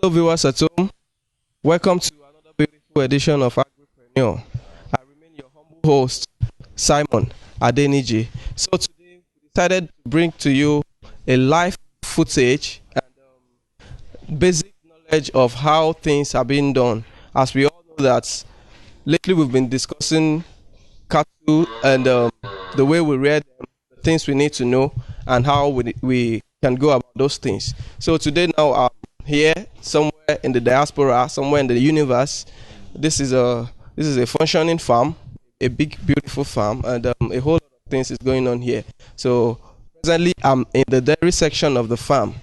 Hello, viewers at home. Welcome to another beautiful edition of AGRI-PRENEUR. I remain your humble host, Simon Adeniji. So today we decided to bring to you a live footage and basic knowledge of how things are being done. As we all know that lately we've been discussing cattle and the way we rear them, the things we need to know, and how we can go about those things. So today now I'm here somewhere in the diaspora, somewhere in the universe. This is a functioning farm, a big beautiful farm, and a whole lot of things is going on here. So presently I'm in the dairy section of the farm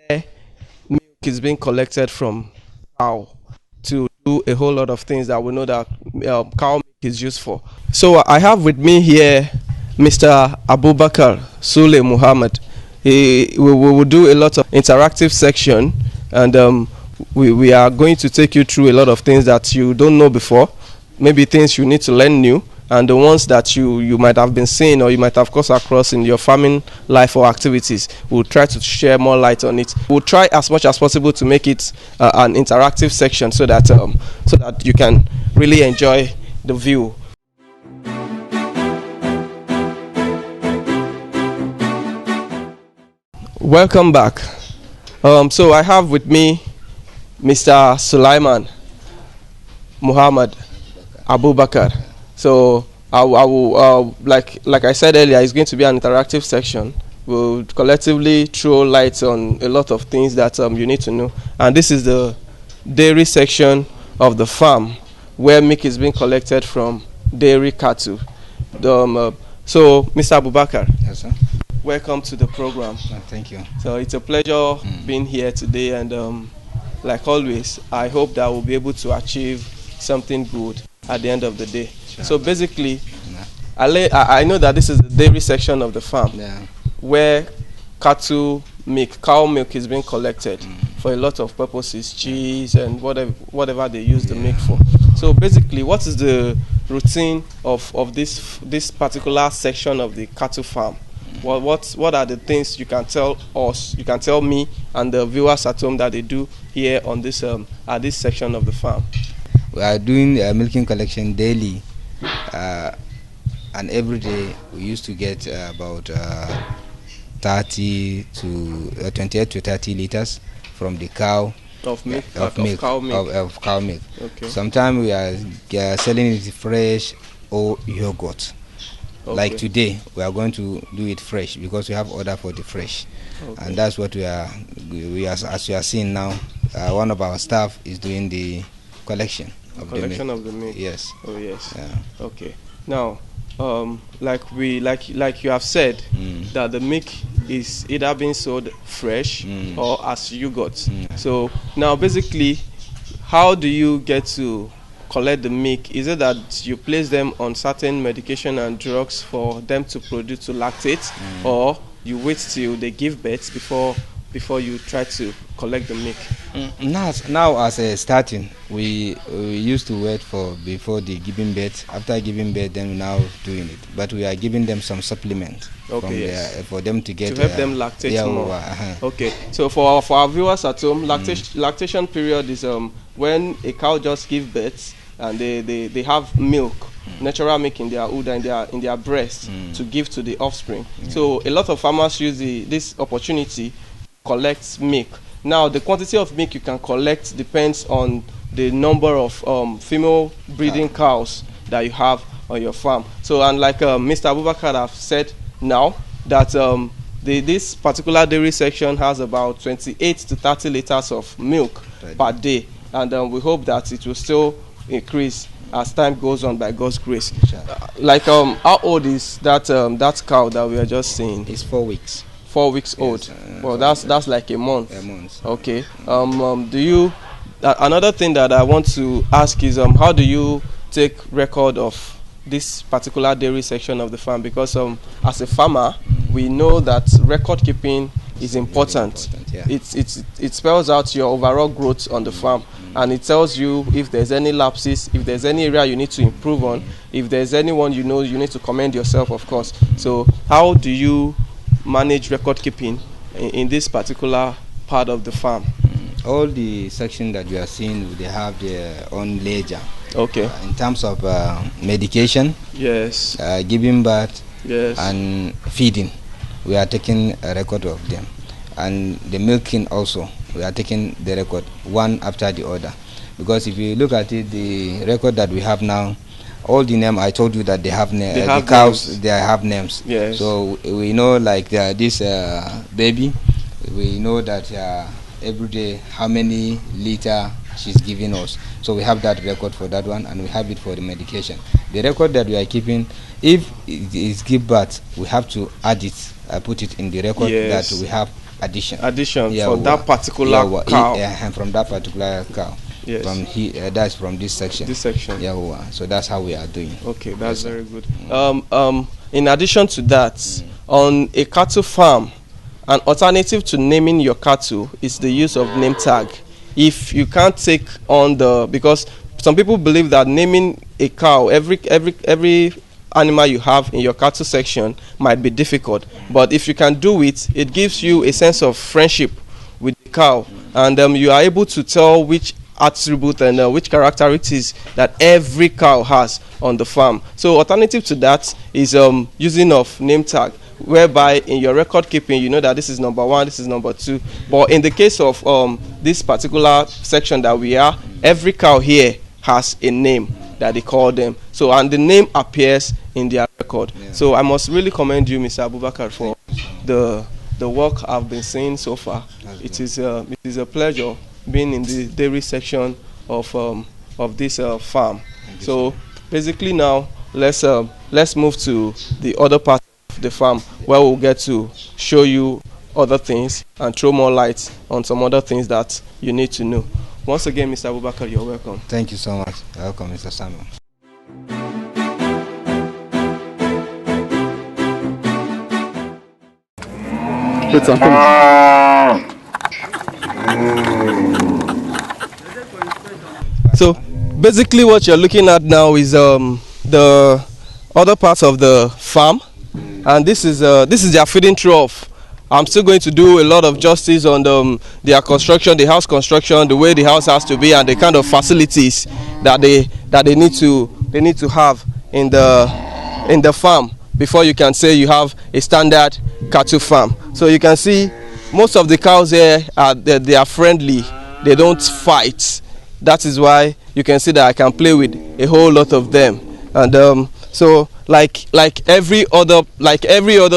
where milk is being collected from cow to do a whole lot of things that we know that cow milk is used for. So I have with me here Mr. Abubakar Sule Muhammad. We will do a lot of interactive section, and we are going to take you through a lot of things that you don't know before, maybe things you need to learn new, and the ones that you might have been seeing or you might have come across in your farming life or activities. We'll try to share more light on it. We'll try as much as possible to make it an interactive section so that you can really enjoy the view. Welcome back. So I have with me Mr. Sulaiman Muhammad Abubakar. So I will, like I said earlier, it's going to be an interactive section. We'll collectively throw light on a lot of things that you need to know. And this is the dairy section of the farm where milk is being collected from dairy cattle. So Mr. Abubakar. Yes, sir. Welcome to the program. Thank you. So it's a pleasure being here today, and like always, I hope that we'll be able to achieve something good at the end of the day. Sure. So basically, I know that this is the dairy section of the farm where cow milk is being collected for a lot of purposes, cheese and whatever they use the milk for. So basically, what is the routine of this particular section of the cattle farm? What are the things you can tell us? You can tell me and the viewers at home that they do here on this at this section of the farm. We are doing milking collection daily, and every day we used to get about 30 to 28 to 30 liters from the cow. Of milk. Of cow milk. Okay. Sometimes we are selling it fresh or yogurt. Okay. Like today, we are going to do it fresh because we have order for the fresh, and that's what we are. As you are seeing now, one of our staff is doing the collection of the milk. Yes. Oh yes. Yeah. Okay. Now, like you have said, that the milk is either being sold fresh or as yogurt. So now, basically, how do you get to collect the milk? Is it that you place them on certain medication and drugs for them to lactate, or you wait till they give birth before you try to collect the milk? Now as a starting, we used to wait for before the giving birth. After giving birth, then we're now doing it. But we are giving them some supplement for them to get to help them lactate more. Okay. So for our viewers at home, lactation period is when a cow just gives birth and they have milk, natural milk in their udder, in their breast to give to the offspring. So a lot of farmers use this opportunity to collect milk. Now the quantity of milk you can collect depends on the number of female breeding cows that you have on your farm. So, and like Mr. Abubakar have said now, that this particular dairy section has about 28 to 30 liters of milk per day, and we hope that it will still increase as time goes on by God's grace. Like how old is that cow that we are just seeing? It's 4 weeks. 4 weeks old. Well, that's like a month. A month. Okay. Do you? Another thing that I want to ask is how do you take record of this particular dairy section of the farm? Because as a farmer, we know that record keeping is important. Yeah. It spells out your overall growth on the farm, and it tells you if there's any lapses, if there's any area you need to improve on, if there's anyone you need to commend yourself, of course. So how do you manage record keeping in this particular part of the farm? All the section that you are seeing, they have their own ledger. Okay. In terms of medication, Yes. giving birth, Yes. and feeding, we are taking a record of them. And the milking also, we are taking the record one after the other. Because if you look at it, the record that we have now, all the name I told you that they have names. The cows, names. They have names. Yes. So we know, like this baby, we know that every day how many liter she's giving us. So we have that record for that one, and we have it for the medication. The record that we are keeping, if it is give birth, we have to add it, put it in the record. Yes. That we have addition. Addition, yeah, from that particular cow. And from that particular cow. Yes. From here, that's from this section. This section. Yeah, so that's how we are doing. Okay, that's very good. In addition to that, on a cattle farm, an alternative to naming your cattle is the use of name tag. If you can't take on because some people believe that naming a cow, every animal you have in your cattle section might be difficult, but if you can do it, it gives you a sense of friendship with the cow, and you are able to tell which attribute and which characteristics that every cow has on the farm. So alternative to that is using of name tag, whereby in your record keeping you know that this is number 1, this is number 2, but in the case of this particular section that we are, every cow here has a name that they call them, so and the name appears in their record. So I must really commend you, Mr. Abubakar, for the work I've been seeing so far. It is a pleasure being in the dairy section of this farm. So basically now let's move to the other part of the farm, where we'll get to show you other things and throw more light on some other things that you need to know. Once again, Mr. Abubakar, you're welcome. Thank you so much. Welcome, Mr. Samuel. So basically what you're looking at now is the other part of the farm, and this is their feeding trough. I'm still going to do a lot of justice on their construction, the house construction, the way the house has to be, and the kind of facilities that they need to have in the farm before you can say you have a standard cattle farm. So you can see most of the cows here they are friendly. They don't fight. That is why you can see that I can play with a whole lot of them. And so like every other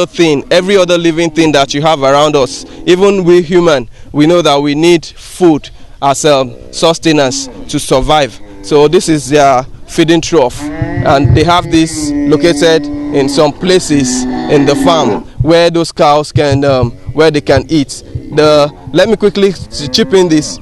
thing, every other living thing that you have around us, even we human, we know that we need food as sustenance to survive. So this is their feeding trough, and they have this located in some places in the farm where those cows can where they can eat. Let me quickly chip in this.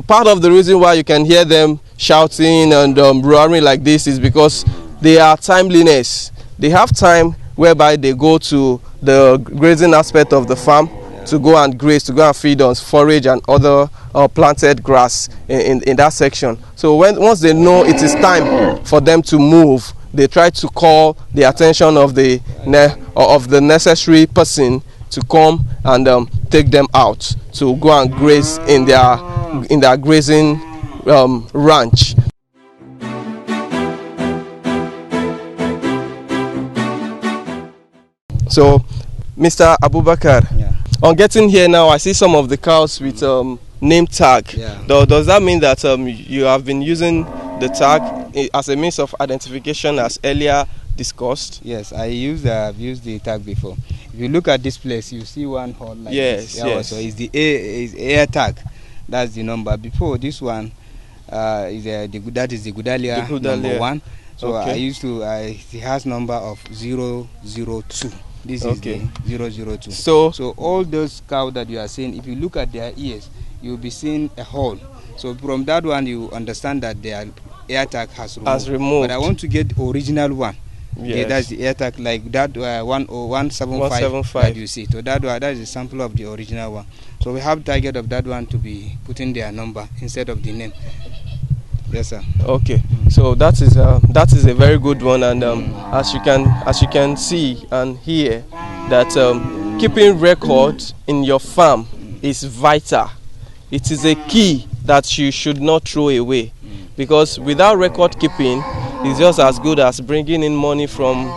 Part of the reason why you can hear them shouting and roaring like this is because they are timeliness. They have time whereby they go to the grazing aspect of the farm to go and graze, to go and feed on forage and other planted grass in that section. So once they know it is time for them to move, they try to call the attention of the necessary person to come and take them out to go and graze in their grazing ranch. So, Mr. Abubakar, on getting here now, I see some of the cows with name tag. Yeah. Does that mean that you have been using the tag as a means of identification, as earlier discussed? Yes, I've used the tag before. If you look at this place, you see one hole like this. Yes. So it's the air tag. That's the number. Before this one, that is the Gudalia number 1. So okay. It has number of 002. This is the 002. So all those cows that you are seeing, if you look at their ears, you'll be seeing a hole. So from that one, you understand that their air tag has removed. But I want to get the original one. Yes. Okay, that's the air tag, like that 175 that you see. So that is a sample of the original one. So we have target of that one to be putting their number instead of the name. Yes, sir. Okay, so that is a very good one, and as you can see and hear, that keeping record in your farm is vital. it is a key that you should not throw away, because without record keeping, it's just as good as bringing in money from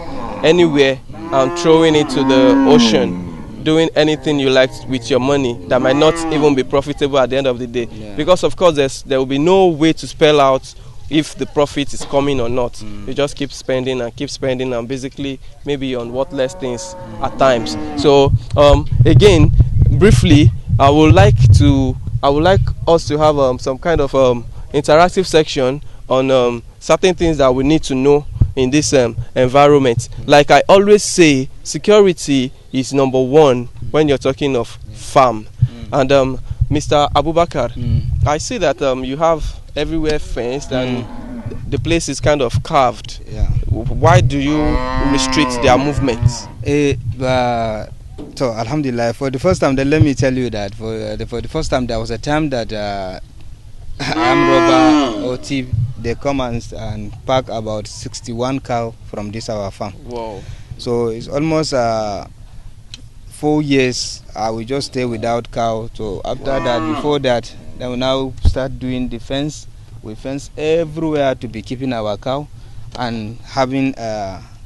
anywhere and throwing it to the ocean, doing anything you like with your money that might not even be profitable at the end of the day. Because of course there will be no way to spell out if the profit is coming or not. You just keep spending and basically maybe on worthless things at times. So again, briefly, I would like us to have some kind of interactive section on certain things that we need to know in this environment. Like I always say, security is number one when you're talking of farm. And Mr. Abubakar, I see that you have everywhere fenced and the place is kind of carved. Why do you restrict their movements? So alhamdulillah, for the first time, then let me tell you that for the first time there was a time that armed robber or thief, they come and pack about 61 cow from this our farm. Wow. So it's almost 4 years we just stay without cow. So after that, before that, then we now start doing the fence. We fence everywhere to be keeping our cow and having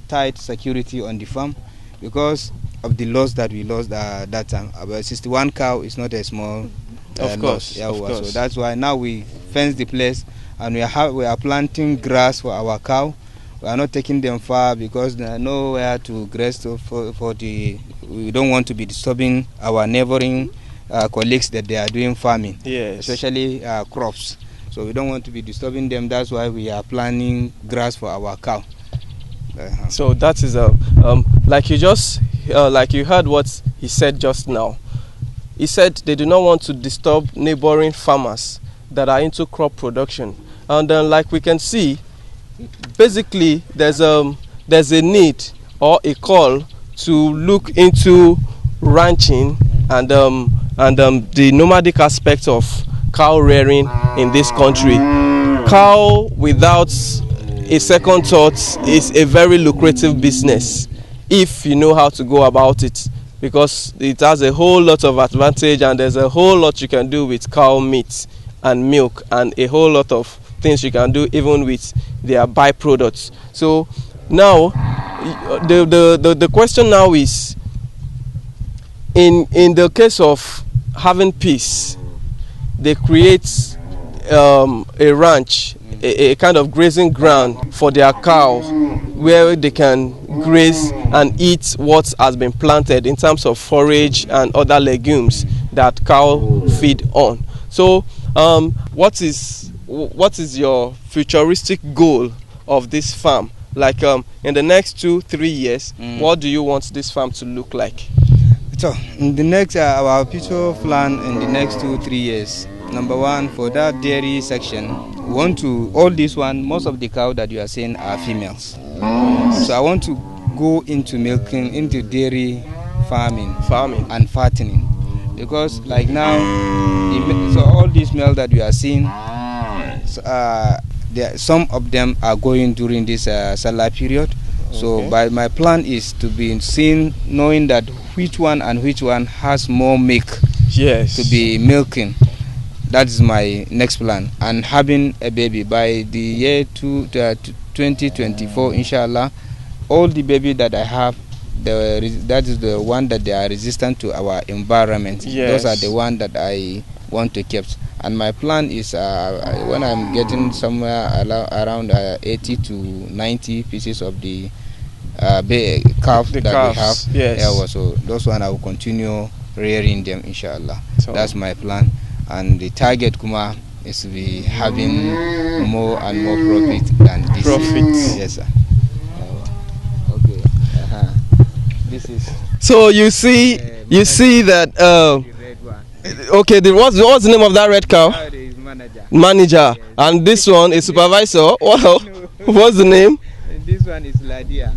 tight security on the farm, because of the loss that we lost that time. About 61 cow is not a small loss. Of course. So that's why now we fence the place, and we are planting grass for our cow. We are not taking them far because there are nowhere to graze we don't want to be disturbing our neighboring colleagues that they are doing farming, especially crops. So we don't want to be disturbing them. That's why we are planting grass for our cow. So that is like you just like you heard what he said just now. He said they do not want to disturb neighboring farmers that are into crop production, and like we can see, basically there's a need or a call to look into ranching and the nomadic aspect of cow rearing in this country. Cow without a second thought is a very lucrative business if you know how to go about it, because it has a whole lot of advantage and there's a whole lot you can do with cow meat and milk and a whole lot of things you can do even with their byproducts. So now the question now is, in the case of having peace, they create a ranch, a kind of grazing ground for their cow where they can graze and eat what has been planted in terms of forage and other legumes that cow feed on. So what is your futuristic goal of this farm? Like in the next 2-3 years, what do you want this farm to look like? So in the next our future plan in the next 2-3 years, number one, for that dairy section, we want to, all this one, most of the cow that you are seeing are females. So I want to go into milking, into dairy farming and fattening, because like now, so all these male that we are seeing, some of them are going during this Salah period. So my plan is to be seen, knowing that which one has more milk to be milking. That is my next plan, and having a baby by the year 2024, inshallah. All the baby that I have, that is the one that they are resistant to our environment. Those are the one that I want to keep. And my plan is when I'm getting somewhere around 80 to 90 pieces of the calf that calves, we have. So those one I will continue rearing them, inshallah. So that's my plan. And the target, Kuma, is to be having more and more profit than this. Yes, sir. Okay. This is. So you see that. Okay. What's the name of that red cow? Manager. Yes. And this one is supervisor. Wow. What's the name? This one is Ladia.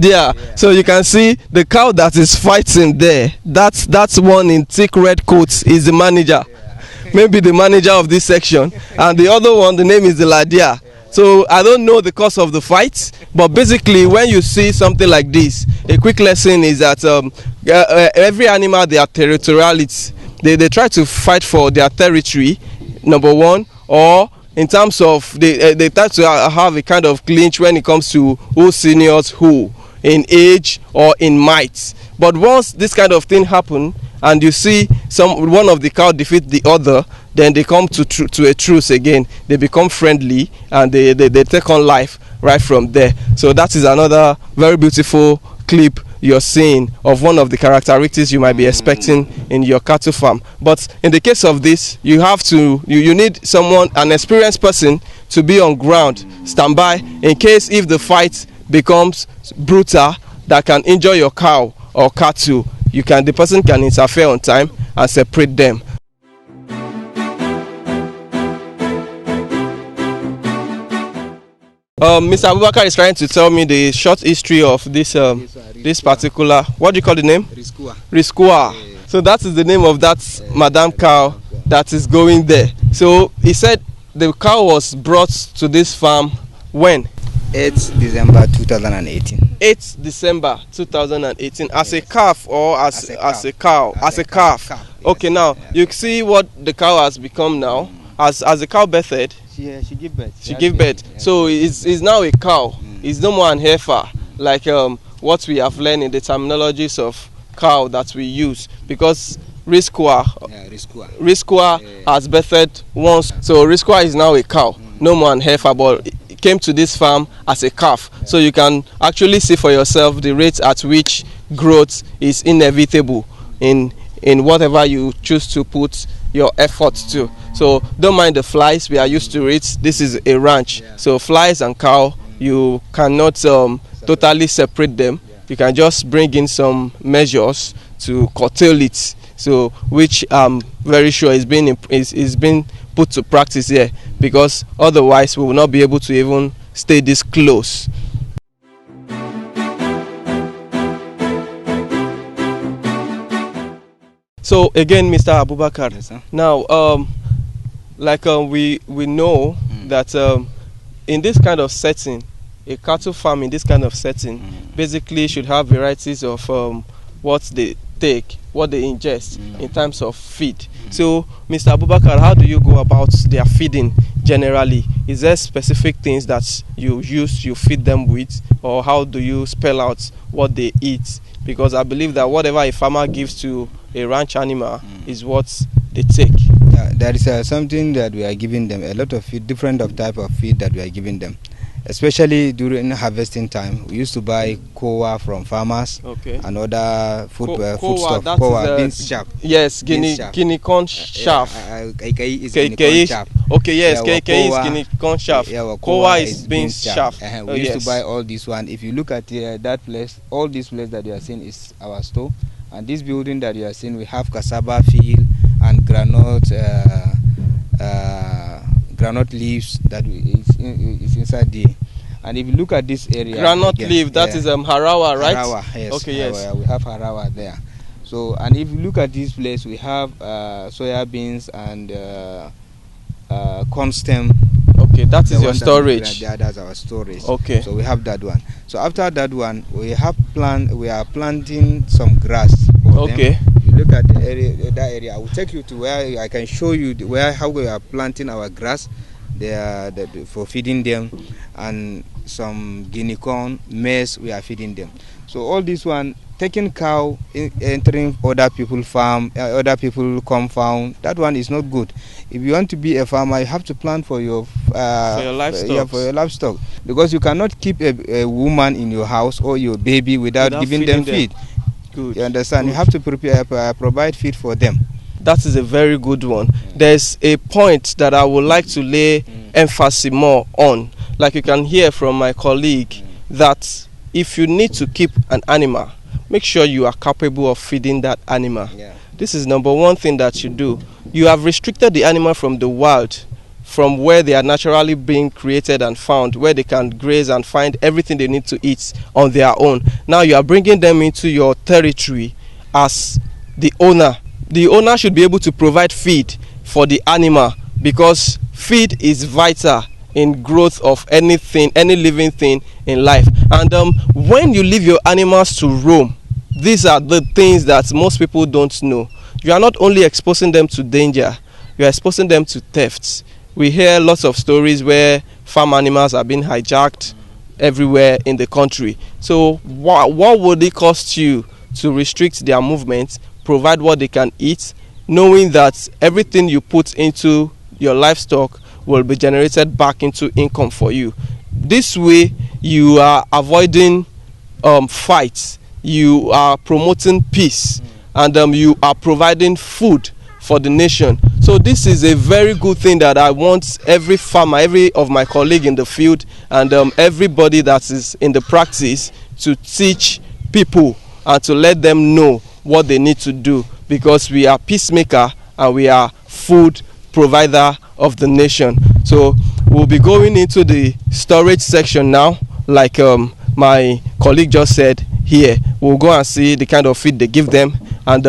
Yeah. So you can see the cow that is fighting there. That's one in thick red coat is the manager. Maybe the manager of this section, and the other one, the name is the Ladia. So I don't know the cause of the fight, but basically when you see something like this, a quick lesson is that every animal, their territoriality, they try to fight for their territory, number one, or in terms of they try to have a kind of clinch when it comes to who seniors who in age or in might. But once this kind of thing happen and you see one of the cow defeat the other, then they come to a truce again. They become friendly and they take on life right from there. So that is another very beautiful clip you're seeing of one of the characteristics you might be expecting in your cattle farm. But in the case of this, you have to you need someone, an experienced person, to be on ground, standby in case if the fight becomes brutal that can injure your cow or cattle. The person can interfere on time and separate them. Mr. Abubakar is trying to tell me the short history of this particular, what do you call the name? Riskua. Yeah. So that is the name of that madam cow that is going there. So he said the cow was brought to this farm when? 8th December 2018. 8th December 2018 as a calf or as a cow? As a calf. Okay, now you see what the cow has become now. As the cow birthed, she gave birth. She gave birth. Yeah. So it's now a cow. It's no more an heifer like what we have learned in the terminologies of cow that we use, because Riskua has birthed once. So Riskua is now a cow, no more an heifer, but it came to this farm as a calf. Yeah. So you can actually see for yourself the rate at which growth is inevitable in whatever you choose to put your effort to. So don't mind the flies, we are used to it. This is a ranch, so flies and cow, you cannot totally separate them. You can just bring in some measures to curtail it, so which I'm very sure is being put to practice here, because otherwise we will not be able to even stay this close. So again, Mr. Abubakar, yes, sir. Now we know that in this kind of setting, a cattle farm in this kind of setting basically should have varieties of what they take, what they ingest in terms of feed. So Mr. Abubakar, how do you go about their feeding generally? Is there specific things that you feed them with, or how do you spell out what they eat? Because I believe that whatever a farmer gives to a ranch animal is what they take. There is something that we are giving them, a lot of feed, different type of feed that we are giving them. Especially during harvesting time, we used to buy kowa from farmers, and other foodstuff. Kowa, beans chaff. Yes, guinea corn chaff. KK is guinea corn chaff. Okay, yes, KK is guinea corn chaff. Kowa is beans chaff. We used to buy all this one. If you look at that place, all this place that you are seeing is our store. And this building that you are seeing, we have cassava field and granite leaves that is inside there. And if you look at this area, granite leaf, that is harawa, right? Harawa, yes. Okay, yes. We have harawa there. So, and if you look at this place, we have soya beans and corn stem. Okay, that is your storage. That's our storage. Okay. So we have that one. So after that one, we are planting some grass for them. You look at the area, that area. I will take you to where I can show you how we are planting our grass. For feeding them, and some guinea corn, maize we are feeding them. So all this one, taking cow, entering other people's farm, other people's compound, that one is not good. If you want to be a farmer, you have to plan for your livestock, because you cannot keep a woman in your house or your baby without giving them feed. Good. You understand? Good. You have to provide feed for them. That is a very good one. There's a point that I would like to lay emphasis more on. Like you can hear from my colleague, that if you need to keep an animal, make sure you are capable of feeding that animal. Yeah. This is number one thing that you do. You have restricted the animal from the wild, from where they are naturally being created and found, where they can graze and find everything they need to eat on their own. Now you are bringing them into your territory as the owner. The owner should be able to provide feed for the animal, because feed is vital in growth of anything, any living thing in life. And when you leave your animals to roam, these are the things that most people don't know. you are not only exposing them to danger, you are exposing them to thefts. We hear lots of stories where farm animals are being hijacked everywhere in the country. So what would it cost you to restrict their movement, provide what they can eat, knowing that everything you put into your livestock will be generated back into income for you? This way you are avoiding fights, you are promoting peace, and you are providing food for the nation. So this is a very good thing that I want every farmer, every of my colleague in the field, and everybody that is in the practice to teach people and to let them know what they need to do, because we are peacemaker and we are food provider of the nation. So we'll be going into the storage section now, like my colleague just said. Here we'll go and see the kind of feed they give them, and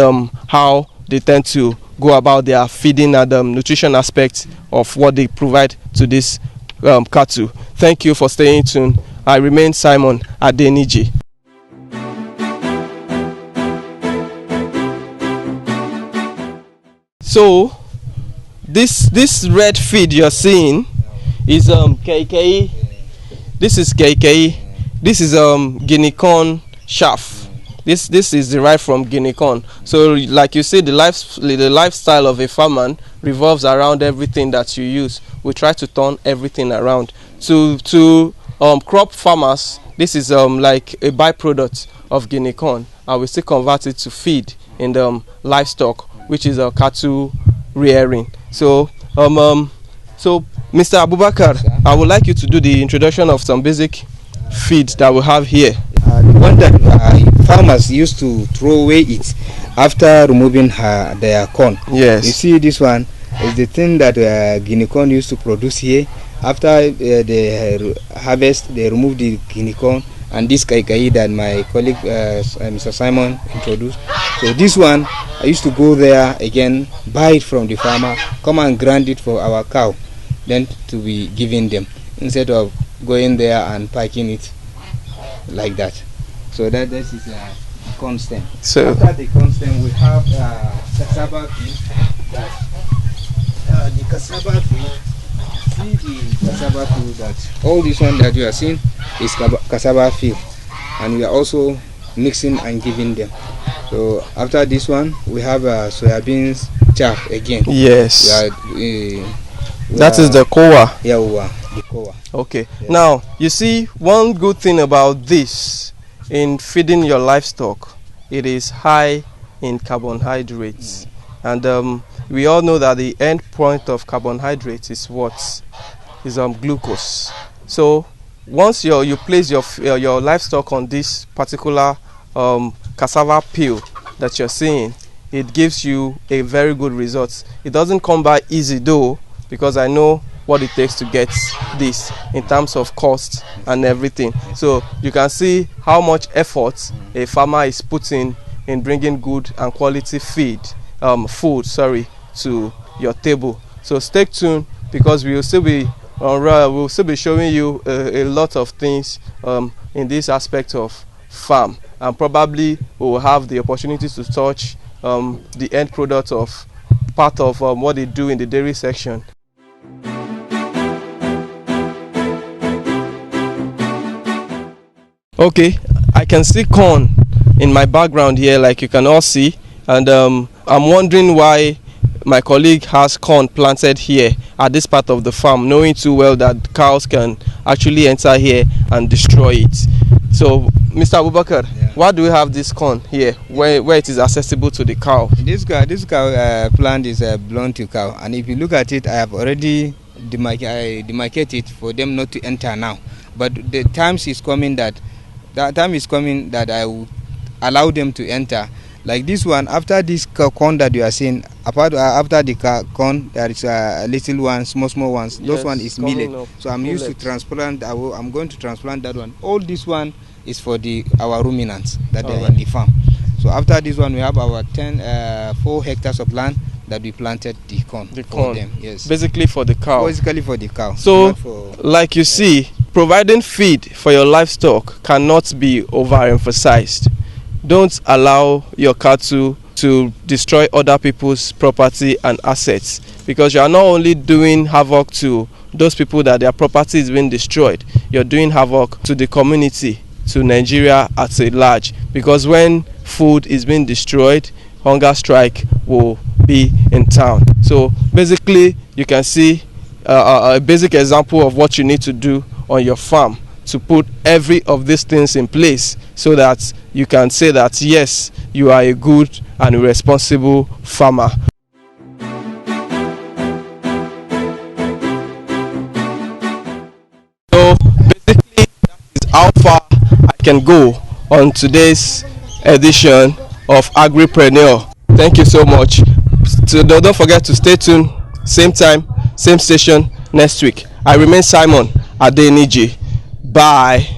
how they tend to go about their feeding and nutrition aspects of what they provide to this cattle. Thank you for staying tuned. I remain Simon Adeniji. So this red feed you're seeing is KK. This is KK. This is guinea corn chaff. This is derived from guinea corn. So like you see, the lifestyle of a farmer revolves around everything that you use. We try to turn everything around. To crop farmers, this is like a byproduct of guinea corn, and we still convert it to feed in the livestock, which is cattle rearing. So so Mr. Abubakar, I would like you to do the introduction of some basic feed that we have here. The one that farmers used to throw away it after removing their corn. Yes. You see, this one is the thing that guinea corn used to produce here. After they harvest, they remove the guinea corn, and this kaikai that my colleague Mr. Simon introduced. So this one, I used to go there again, buy it from the farmer, come and grind it for our cow, then to be giving them, instead of going there and packing it like that. So that is a constant. So after the constant, we have cassava field. The cassava field. See the cassava field, that all this one that you are seeing is cassava field, and we are also mixing and giving them. So after this one, we have soybeans chaff again. Yes. That is the koa. Yeah, the koa. Okay. Yes. Now you see, one good thing about this in feeding your livestock, it is high in carbohydrates, and we all know that the end point of carbohydrates is what? Is glucose. So once you place your livestock on this particular cassava peel that you're seeing, it gives you a very good result. It doesn't come by easy though, because I know what it takes to get this in terms of cost and everything. So you can see how much effort a farmer is putting in bringing good and quality food to your table. So stay tuned, because we'll still be showing you a lot of things in this aspect of farm, and probably we will have the opportunity to touch the end product of part of what they do in the dairy section. Okay, I can see corn in my background here, like you can all see, and I'm wondering why my colleague has corn planted here at this part of the farm, knowing too well that cows can actually enter here and destroy it. So Mr. Abubakar, why do we have this corn here where it is accessible to the cow? This cow plant is belong to cow, and if you look at it, I have already demarcated it for them not to enter now. But the time is coming that I will allow them to enter. Like this one, after this corn that you are seeing, after the corn, there is little ones, small ones. Those one is millet. So I'm used to transplant. I'm going to transplant that one. All this one is for our ruminants that are in the farm. So after this one, we have our 4 hectares of land that we planted the corn for them. Yes. Basically for the cow. Basically for the cow. So, like you see, providing feed for your livestock cannot be overemphasized. Don't allow your cattle to destroy other people's property and assets, because you are not only doing havoc to those people that their property is being destroyed, you're doing havoc to the community, to Nigeria at a large, because when food is being destroyed, hunger strike will be in town. So basically you can see a basic example of what you need to do on your farm to put every of these things in place, so that you can say that yes, you are a good and a responsible farmer. So basically that is how far I can go on today's edition of AGRI-PRENEUR. Thank you so much. So don't forget to stay tuned, same time, same station next week. I remain Simon Adeniji. Bye.